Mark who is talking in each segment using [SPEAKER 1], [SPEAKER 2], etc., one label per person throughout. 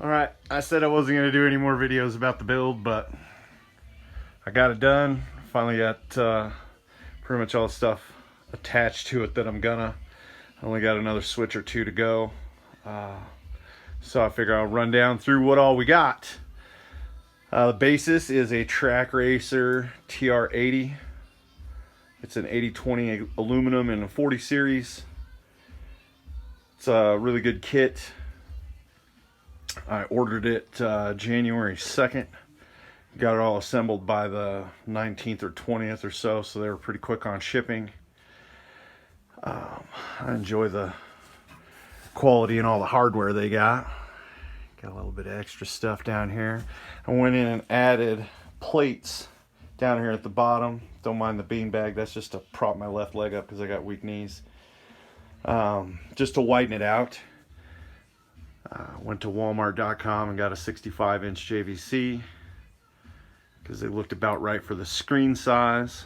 [SPEAKER 1] Alright, I said I wasn't going to do any more videos about the build, but I got it done. Finally got pretty much all the stuff attached to it that I'm gonna. I only got another switch or two to go. So I figure I'll run down through what all we got. The basis is a Trak Racer TR80. It's an 80/20 aluminum in a 40 series. It's a really good kit. I ordered it January 2nd. Got it all assembled by the 19th or 20th or so, so they were pretty quick on shipping. I enjoy the quality and all the hardware they got. Got a little bit of extra stuff down here. I went in and added plates down here at the bottom. Don't mind the beanbag, that's just to prop my left leg up because I got weak knees. Just to widen it out. Went to Walmart.com and got a 65-inch JVC because they looked about right for the screen size.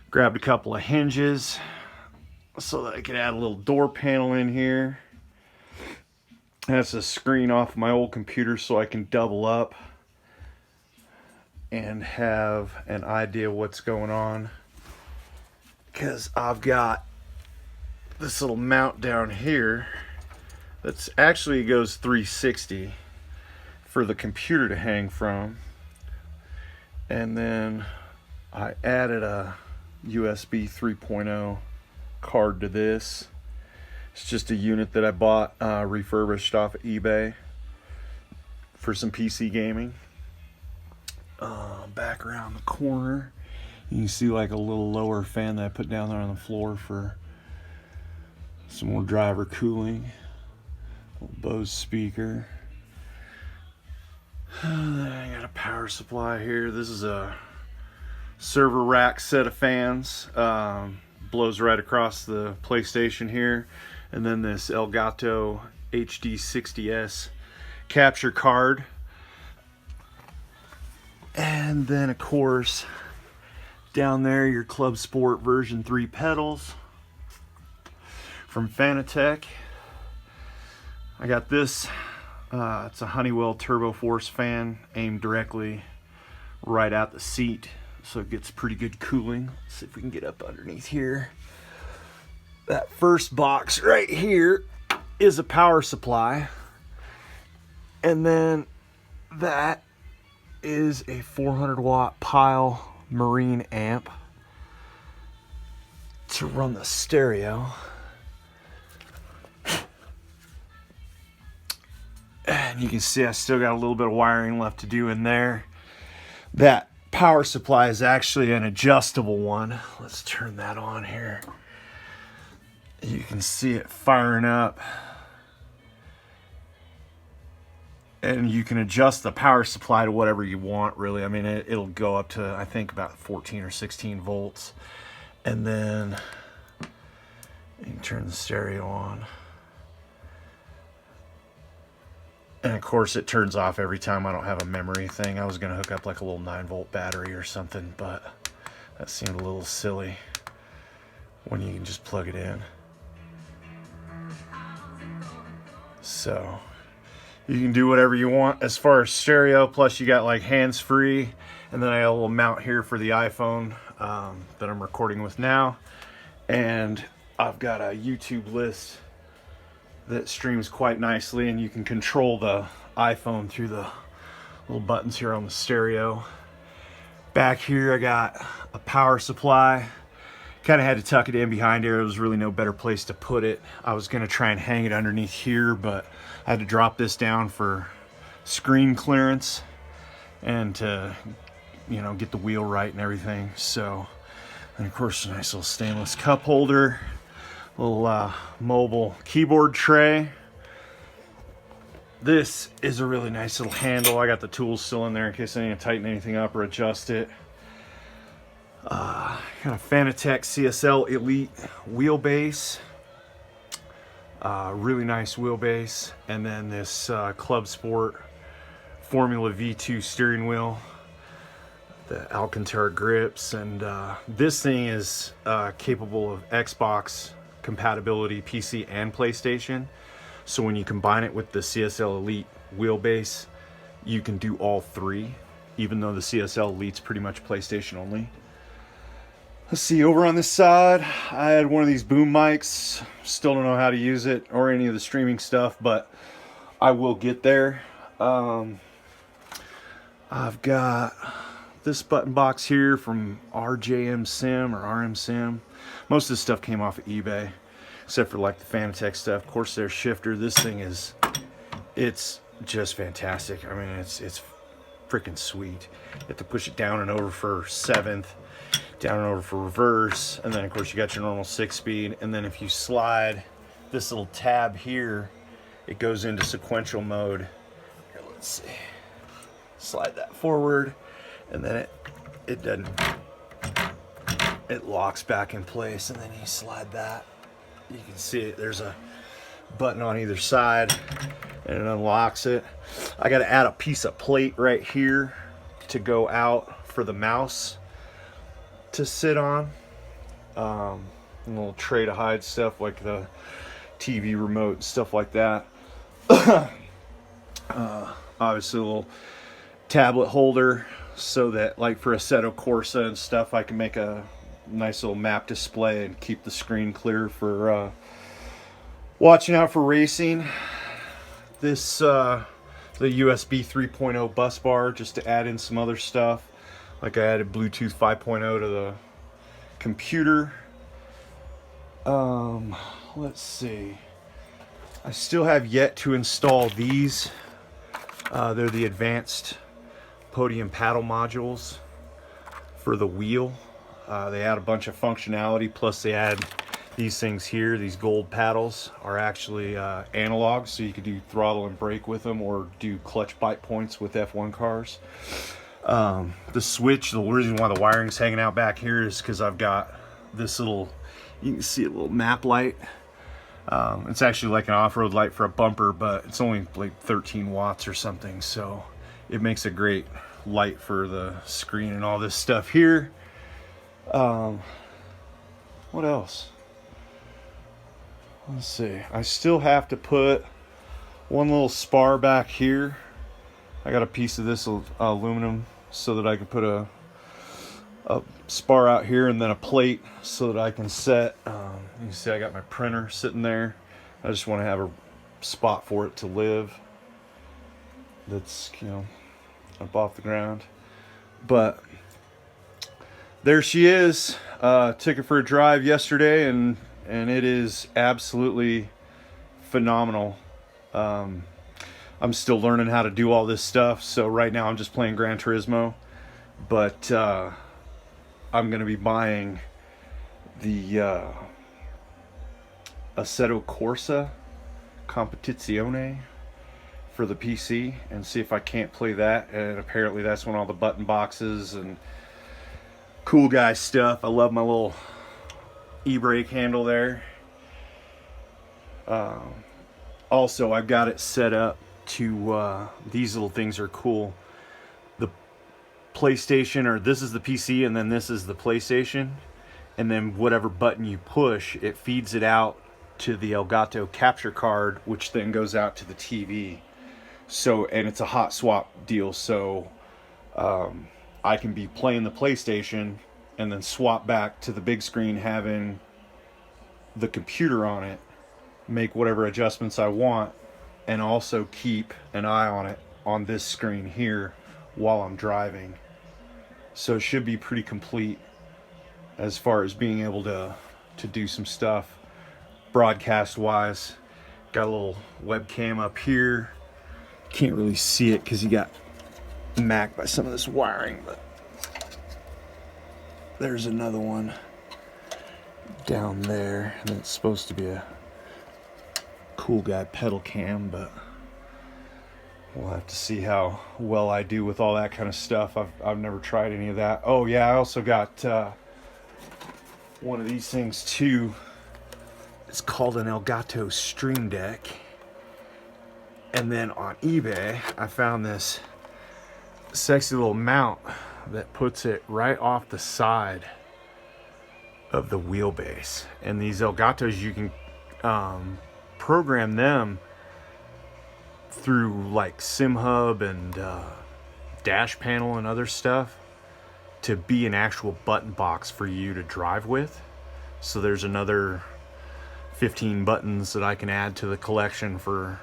[SPEAKER 1] Grabbed a couple of hinges so that I could add a little door panel in here. That's a screen off my old computer so I can double up and have an idea what's going on, because I've got this little mount down here that's actually goes 360 for the computer to hang from, and then I added a USB 3.0 card to this. It's just a unit that I bought refurbished off of eBay for some PC gaming. Back around the corner you can see like a little lower fan that I put down there on the floor for some more driver cooling. Little Bose speaker. Then I got a power supply here. This is a server rack set of fans. Blows right across the PlayStation here. And then this Elgato HD60S capture card. And then of course down there your Club Sport version 3 pedals from Fanatec. I got this, it's a Honeywell Turbo Force fan aimed directly right at the seat, so it gets pretty good cooling. Let's see if we can get up underneath here. That first box right here is a power supply, and then that is a 400 watt pile marine amp to run the stereo. And you can see I still got a little bit of wiring left to do in there. That power supply is actually an adjustable one. Let's turn that on here. You can see it firing up. And you can adjust the power supply to whatever you want, really. I mean, it'll go up to, I think, about 14 or 16 volts. And then you can turn the stereo on. And of course, it turns off every time I don't have a memory thing. I was going to hook up like a little 9-volt battery or something, but that seemed a little silly when you can just plug it in. So you can do whatever you want as far as stereo, plus you got like hands-free, and then I got a little mount here for the iPhone that I'm recording with now, and I've got a YouTube list that streams quite nicely, and you can control the iPhone through the little buttons here on the stereo. Back here I got a power supply. Kind of had to tuck it in behind here. There was really no better place to put it. I was going to try and hang it underneath here, but I had to drop this down for screen clearance and to, you know, get the wheel right and everything. So, and of course, a nice little stainless cup holder, little mobile keyboard tray. This is a really nice little handle. I got the tools still in there in case I need to tighten anything up or adjust it. Got a Fanatec CSL Elite wheelbase. Really nice wheelbase. And then this Club Sport Formula V2 steering wheel. The Alcantara grips. And this thing is capable of Xbox compatibility, PC and PlayStation. So when you combine it with the CSL Elite wheelbase, you can do all three, even though the CSL Elite's pretty much PlayStation only. Let's see, over on this side, I had one of these boom mics. Still don't know how to use it or any of the streaming stuff, but I will get there. I've got this button box here from RJM Sim or RM Sim. Most of this stuff came off of eBay, except for like the Fanatec stuff. Corsair shifter. This thing is, it's just fantastic. I mean, it's freaking sweet. You have to push it down and over for 7th, down and over for reverse, and then of course you got your normal 6-speed, and then if you slide this little tab here, it goes into sequential mode. Here, let's see. Slide that forward, and then it doesn't, it locks back in place, and then you slide that. You can see it, there's a button on either side, and it unlocks it. I got to add a piece of plate right here to go out for the mouse to sit on. A little tray to hide stuff like the TV remote and stuff like that. Obviously a little tablet holder so that like for Assetto Corsa and stuff, I can make a nice little map display and keep the screen clear for watching out for racing. This the USB 3.0 bus bar, just to add in some other stuff. Like I added Bluetooth 5.0 to the computer. Let's see. I still have yet to install these. They're the advanced podium paddle modules for the wheel. They add a bunch of functionality, plus they add these things here. These gold paddles are actually analog, so you could do throttle and brake with them, or do clutch bite points with F1 cars. The switch, the reason why the wiring's hanging out back here is because I've got this little, you can see a little map light. It's actually like an off-road light for a bumper, but it's only like 13 watts or something, so it makes a great light for the screen and all this stuff here. What else? Let's see. I still have to put one little spar back here. I got a piece of this aluminum so that I can put a spar out here, and then a plate so that I can set. You can see I got my printer sitting there. I just want to have a spot for it to live. That's, you know, up off the ground. But there she is. Took her for a drive yesterday, and it is absolutely phenomenal. I'm still learning how to do all this stuff, so right now I'm just playing Gran Turismo, but I'm going to be buying the Assetto Corsa Competizione for the PC and see if I can't play that. And apparently that's when all the button boxes and cool guy stuff. I love my little e-brake handle there. Also, I've got it set up to these little things are cool. The PlayStation, or this is the PC and then this is the PlayStation, and then whatever button you push, it feeds it out to the Elgato capture card, which then goes out to the TV. So, and it's a hot swap deal, so I can be playing the PlayStation and then swap back to the big screen having the computer on it, make whatever adjustments I want, and also keep an eye on it on this screen here while I'm driving. So it should be pretty complete as far as being able to do some stuff broadcast wise. Got a little webcam up here. Can't really see it because you got macked by some of this wiring, but there's another one down there, and it's supposed to be a cool guy pedal cam, but we'll have to see how well I do with all that kind of stuff. I've never tried any of that. Oh yeah, I also got one of these things too. It's called an Elgato Stream Deck. And then on eBay, I found this sexy little mount that puts it right off the side of the wheelbase. And these Elgatos, you can program them through like SimHub and dash panel and other stuff to be an actual button box for you to drive with. So there's another 15 buttons that I can add to the collection for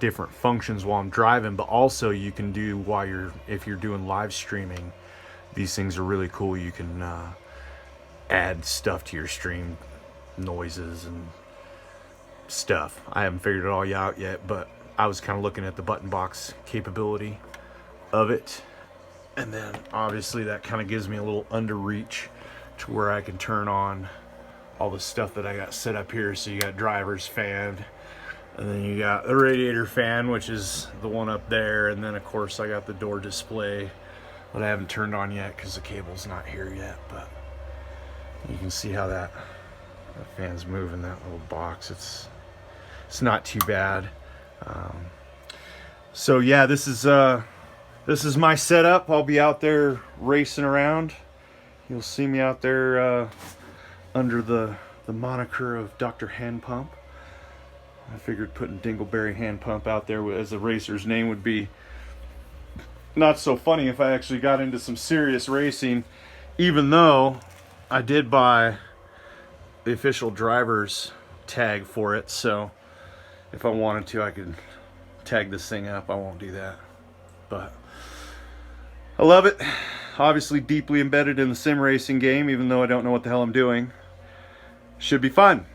[SPEAKER 1] different functions while I'm driving, but also you can do while if you're doing live streaming. These things are really cool. You can add stuff to your stream, noises and stuff. I haven't figured it all out yet, but I was kind of looking at the button box capability of it. And then obviously that kind of gives me a little under reach to where I can turn on all the stuff that I got set up here. So you got driver's fan, and then you got the radiator fan, which is the one up there. And then of course I got the door display that I haven't turned on yet because the cable's not here yet, but you can see how that fan's moving that little box. It's not too bad. So yeah, this is my setup. I'll be out there racing around. You'll see me out there under the moniker of Dr. Hand Pump. I figured putting Dingleberry Hand Pump out there as a racer's name would be not so funny if I actually got into some serious racing, even though I did buy the official driver's tag for it. So if I wanted to, I could tag this thing up. I won't do that, but I love it. Obviously deeply embedded in the sim racing game, even though I don't know what the hell I'm doing. Should be fun.